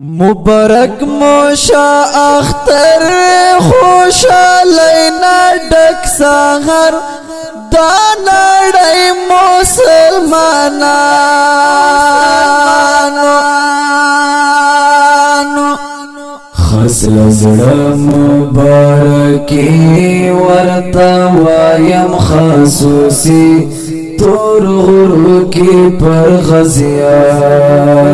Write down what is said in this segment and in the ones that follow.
مبارک موشا اختر خوشالینا ډک سحر دا نړۍ مسلمانانو خسل زړه مبارکي ورته وایم خصوصي تور غرو کې پر غزیانو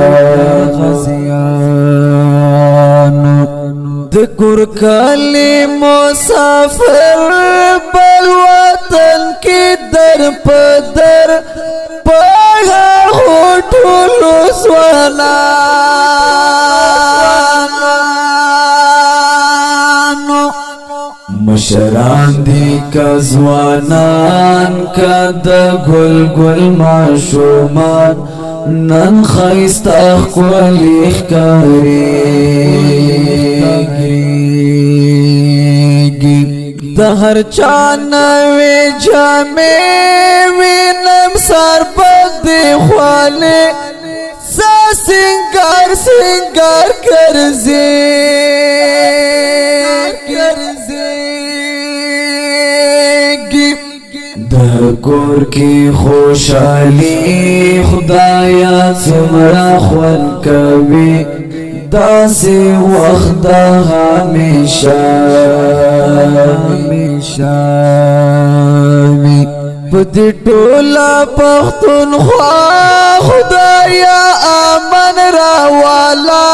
د کور کلی مسافر بل وطن کې در پدر پغه هټولو سوالانو مشران دی کزوانان کد گل گل معشومان نن خیستا خولی خکاریگی دا هر چانوی جامع وینم سر پد خوالی سا سنگار سنگار کرزی در کور کی خوشحالی خدایا څومره خوند کوي داسې وخت د همیشه په دې ټوله پښتونخوا خدایا امن راوالا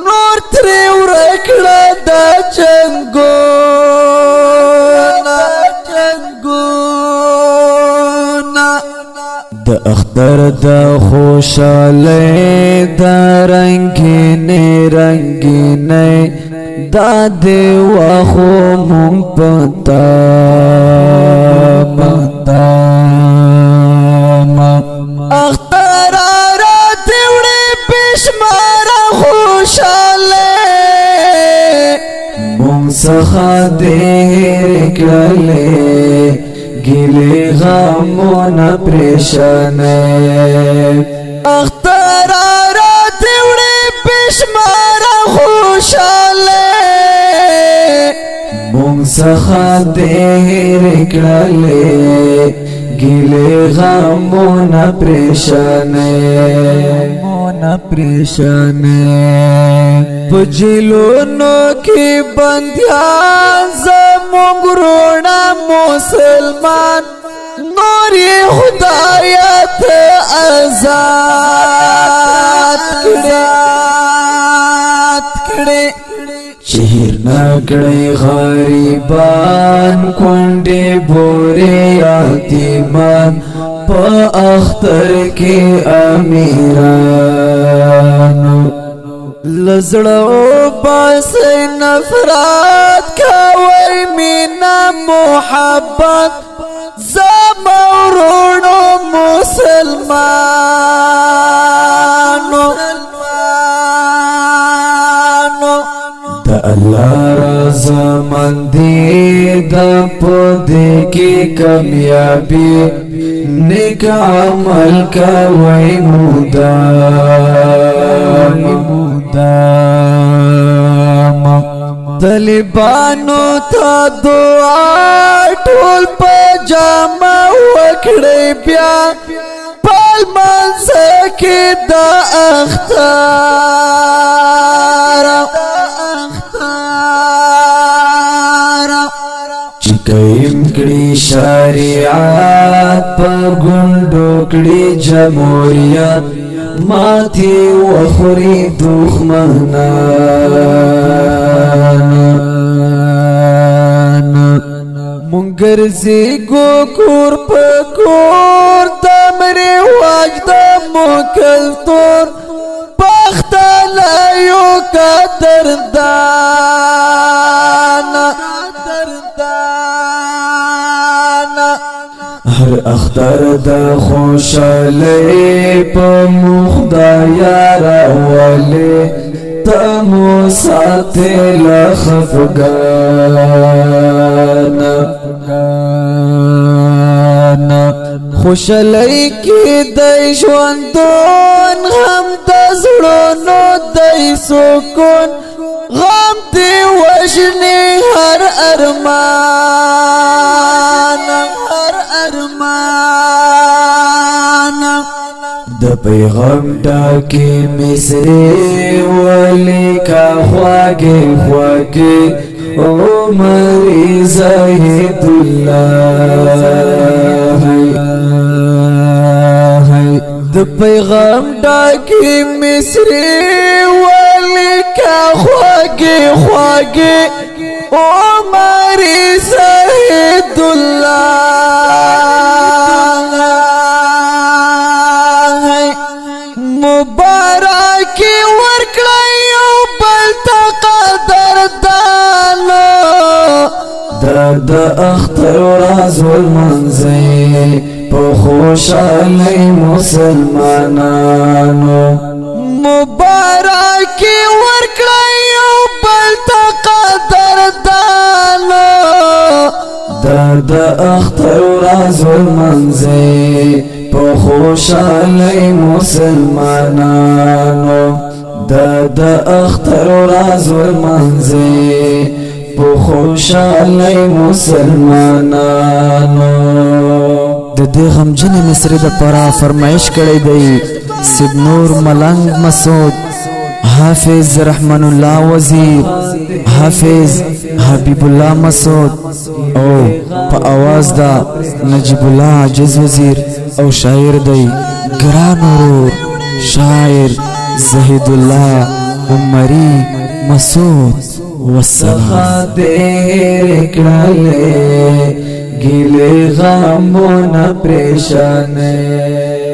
نور ترې ورکړه د جنګونه د اختر د خوشحالی د رنگینې رنگینې دا دی واخو مونږ پتا اختر رات وړې بشمار خوشحالی مونږ څخه دې کړلې ګلې غمونه پریشانې اختر رات وړې بشمار خوشحالی مونږ څخه دې کړلې ګلې غمونه پریشانې په جیلونو کې بندیان زموږ وروڼه مسلمان نور یې خدایه ته آزاد کړې چهیر نکړی غریبان کونډې بورې یتیمان په اختر کې امیرانو لزړو باس نفرت کوي مینا محبت زما ورونو مسلمانو د الله رضا مندي د پدې کې کامیابی نیک عمل کوي مدام طالبانو ته دعا ټول پجامه وکړي بیا پل منځ کې د اختر چې قایم کړي شریعت په ګوندو کړي جمهوریت ماتي وخوري دښمنان مونږ ګرځېږو کور په کور د رواج د مو کلتور پښتانه یو قدردان هر اختر د خوشحالی په خدایا راولې ته مو ساتې له خفګان خوشالۍ کې د ژوندون هم د زړونو د سکون غم دې وژني هر ارمان د پیغام ډاکې مصري ولیکا خواږه خواږه عمر زاهد الله د پیغام ډاکې مصري ولیکا خواږه خواږه عمر زاهد الله مبارک ورکړی یو بل ته قدردانو د اختر ورځ ولمانځئ په خوشحالۍ مسلمانانو مبارک ورکړی یو بل ته قدردانو د اختر ورځ ولمانځئ په خوشحالۍ مسلمانانو د اختر ورځ ولمانځئ په خوشحالۍ مسلمانانو د دې غمجنې مصري دپاره فرمایش کړی دی سید نور ملنګ مسعود حافظ رحمان الله وزیر حافظ حبیب الله مسعود او په आवाज دا نجیب الله عجز وزیر او شاعر دی ګران ورور شاعر زهید الله عمری مسعود والسلام دیر کړلې ګیلې غمونه پریشانې